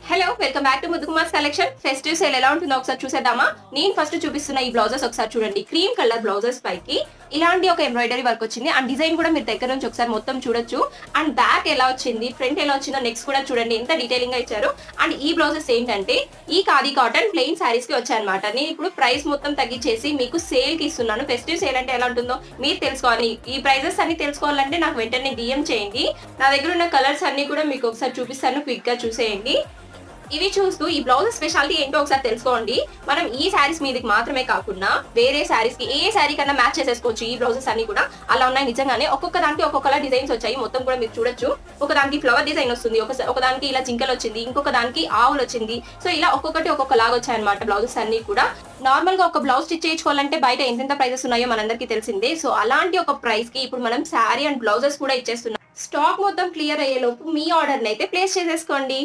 Hello welcome back to Muddukumar's collection. Festive sale ఎలా ఉంటుందో ఒకసారి చూసేద్దామా. నేను ఫస్ట్ చూపిస్తున్న ఈ బ్లౌజెస్ ఒకసారి చూడండి. క్రీమ్ కలర్ బ్లౌజెస్ పైకి ఇలాంటి ఒక ఎంబ్రాయిడరీ వర్క్ వచ్చింది. అండ్ డిజైన్ కూడా మీరు దగ్గర నుంచి ఒకసారి మొత్తం చూడొచ్చు. అండ్ బ్యాక్ ఎలా వచ్చింది, ఫ్రంట్ ఎలా వచ్చిందో నెక్స్ట్ కూడా చూడండి, ఎంత డీటెయిలింగ్ గా ఇచ్చారు. అండ్ ఈ బ్లౌజెస్ ఏంటంటే ఈ ఖాదీ కాటన్ ప్లెయిన్ శారీస్ కి వచ్చాయన్నమాట. నేను ఇప్పుడు ప్రైస్ మొత్తం తగ్గించేసి మీకు సేల్ కి ఇస్తున్నాను. ఫెస్టివ్ సేల్ అంటే ఎలా ఉంటుందో మీరు తెలుసుకోవాలి. ఈ ప్రైజెస్ అన్ని తెలుసుకోవాలంటే నాకు వెంటనే డిఎం చేయండి. నా దగ్గర ఉన్న కలర్స్ అన్ని కూడా మీకు ఒకసారి చూపిస్తాను, క్విక్ గా చూసేయండి. ఇవి చూస్తూ ఈ బ్లౌజ్ స్పెషాలిటీ ఏంటో ఒకసారి తెలుసుకోండి. మనం ఈ శారీస్ మీదకి మాత్రమే కాకుండా వేరే శారీస్ కి ఏ శారీ కన్నా మ్యాచ్ చేసేసుకోవచ్చు. ఈ బ్లౌజెస్ అన్ని కూడా అలా ఉన్నాయి. నిజంగానే ఒక్కొక్క దానికి ఒక్కొక్కలా డిజైన్స్ వచ్చాయి. మొత్తం కూడా మీరు చూడొచ్చు. ఒక దానికి ఫ్లవర్ డిజైన్ వస్తుంది, ఒక దానికి ఇలా జింకలు వచ్చింది, ఇంకొక దానికి ఆవులు వచ్చింది. సో ఇలా ఒక్కొక్కటి ఒక్కొక్కలాగా వచ్చాయి అనమాట బ్లౌజెస్ అన్ని కూడా. నార్మల్ గా ఒక బ్లౌజ్ స్టిచ్ చేయించుకోవాలంటే బయట ఎంతెంత ప్రైజెస్ ఉన్నాయో మనందరికీ తెలిసిందే. సో అలాంటి ఒక ప్రైస్ కి ఇప్పుడు మనం శారీ అండ్ బ్లౌజెస్ కూడా ఇచ్చేస్తున్నాం. స్టాక్ మొత్తం క్లియర్ అయ్యే లోపు మీ ఆర్డర్ అయితే ప్లేస్ చేసేసుకోండి.